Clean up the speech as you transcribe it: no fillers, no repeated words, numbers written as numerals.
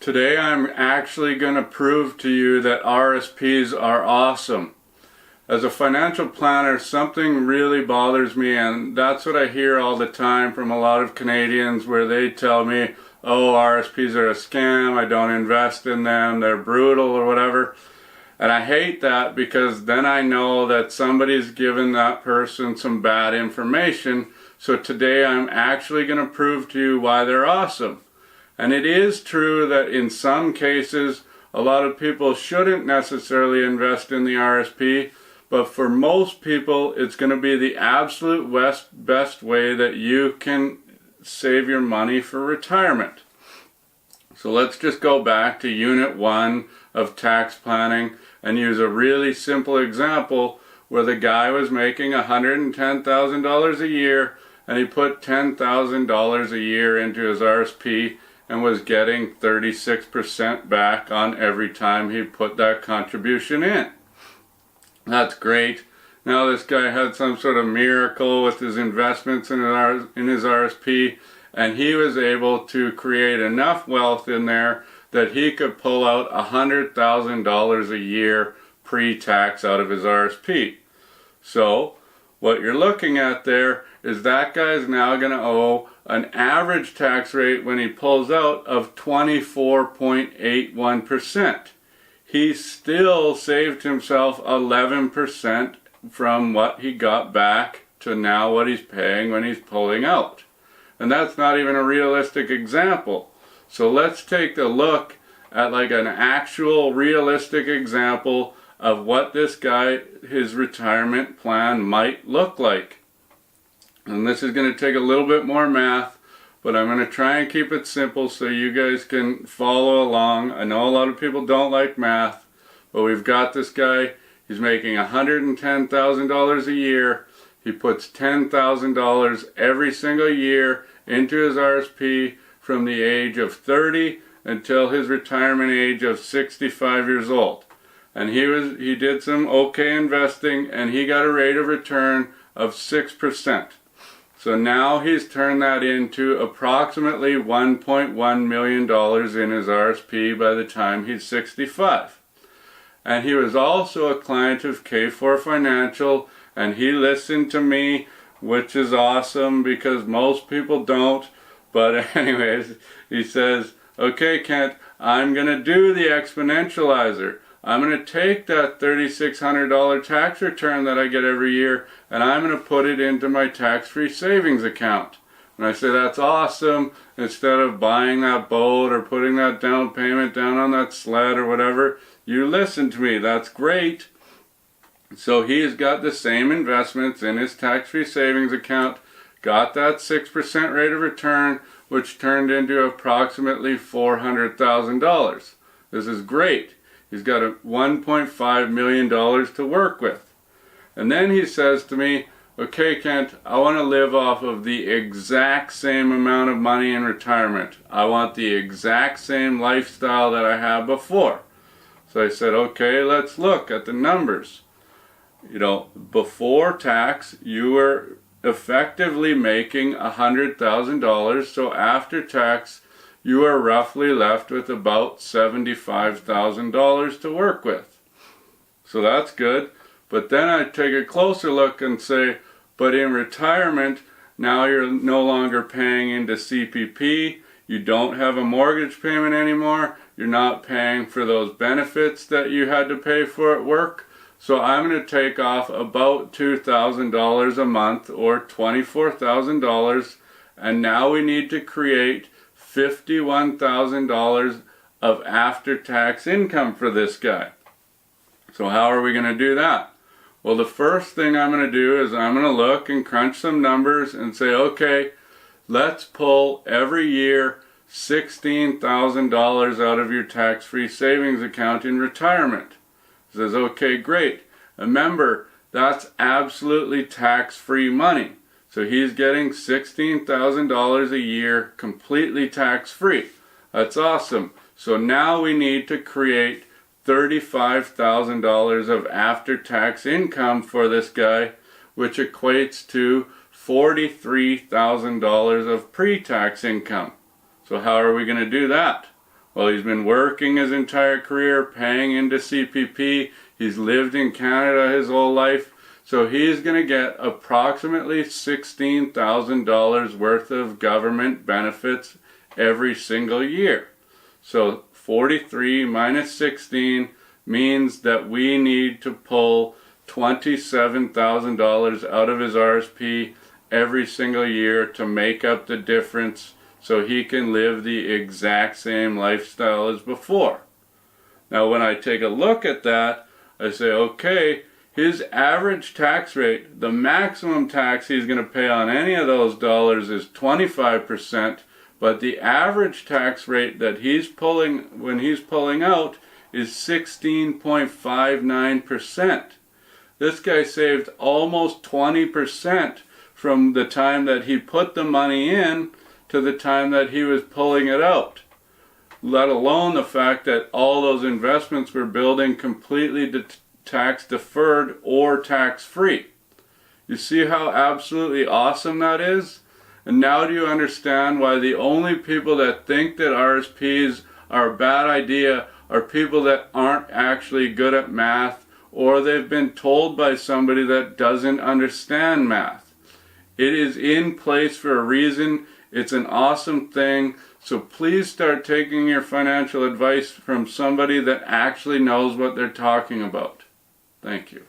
Today I'm actually going to prove to you that RSPs are awesome. As a financial planner, something really bothers me, and that's what I hear all the time from a lot of Canadians, where they tell me, oh, RSPs are a scam, I don't invest in them, they're brutal or whatever. And I hate that, because then I know that somebody's given that person some bad information. So today I'm actually going to prove to you why they're awesome. And it is true that in some cases a lot of people shouldn't necessarily invest in the RSP, but for most people it's going to be the absolute best way that you can save your money for retirement. So let's just go back to Unit 1 of tax planning and use a really simple example where the guy was making $110,000 a year and he put $10,000 a year into his RSP and was getting 36% back on every time he put that contribution in. That's great. Now this guy had some sort of miracle with his investments in his RSP, and he was able to create enough wealth in there that he could pull out $100,000 a year pre-tax out of his RSP. So what you're looking at there is that guy's now going to owe an average tax rate when he pulls out of 24.81%. He still saved himself 11% from what he got back to now what he's paying when he's pulling out. And that's not even a realistic example. So let's take a look at like an actual realistic example of what this guy, his retirement plan might look like. And this is going to take a little bit more math, but I'm going to try and keep it simple so you guys can follow along. I know a lot of people don't like math, but we've got this guy. He's making $110,000 a year. He puts $10,000 every single year into his RSP from the age of 30 until his retirement age of 65 years old. And he did some okay investing, and he got a rate of return of 6%. So now he's turned that into approximately $1.1 million in his RSP by the time he's 65. And he was also a client of K4 Financial, and he listened to me, which is awesome because most people don't. But anyways, he says, okay, Kent, I'm going to do the exponentializer. I'm going to take that $3,600 tax return that I get every year, and I'm going to put it into my tax-free savings account. And I say, that's awesome. Instead of buying that boat or putting that down payment down on that sled or whatever, you listen to me. That's great. So he's got the same investments in his tax-free savings account, got that 6% rate of return, which turned into approximately $400,000. This is great. He's got a $1.5 million to work with. And then he says to me, okay, Kent, I want to live off of the exact same amount of money in retirement. I want the exact same lifestyle that I had before. So I said, okay, let's look at the numbers. You know, before tax, you were effectively making $100,000. So after tax, you are roughly left with about $75,000 to work with. So that's good. But then I take a closer look and say, but in retirement, now you're no longer paying into CPP, you don't have a mortgage payment anymore, you're not paying for those benefits that you had to pay for at work. So I'm going to take off about $2,000 a month, or $24,000, and now we need to create $51,000 of after-tax income for this guy. So how are we going to do that? Well, the first thing I'm going to do is I'm going to look and crunch some numbers and say, okay, let's pull every year $16,000 out of your tax-free savings account in retirement. He says, okay, great. Remember, that's absolutely tax-free money. So he's getting $16,000 a year completely tax-free. That's awesome. So now we need to create $35,000 of after-tax income for this guy, which equates to $43,000 of pre-tax income. So how are we going to do that? Well, he's been working his entire career, paying into CPP. He's lived in Canada his whole life. So he's going to get approximately $16,000 worth of government benefits every single year. So 43 minus 16 means that we need to pull $27,000 out of his RSP every single year to make up the difference so he can live the exact same lifestyle as before. Now when I take a look at that, I say, okay, his average tax rate, the maximum tax he's going to pay on any of those dollars is 25%, but the average tax rate that he's pulling when he's pulling out is 16.59%. This guy saved almost 20% from the time that he put the money in to the time that he was pulling it out. Let alone the fact that all those investments were building completely tax deferred or tax free. You see how absolutely awesome that is? And now do you understand why the only people that think that RSPs are a bad idea are people that aren't actually good at math, or they've been told by somebody that doesn't understand math. It is in place for a reason. It's an awesome thing. So please start taking your financial advice from somebody that actually knows what they're talking about. Thank you.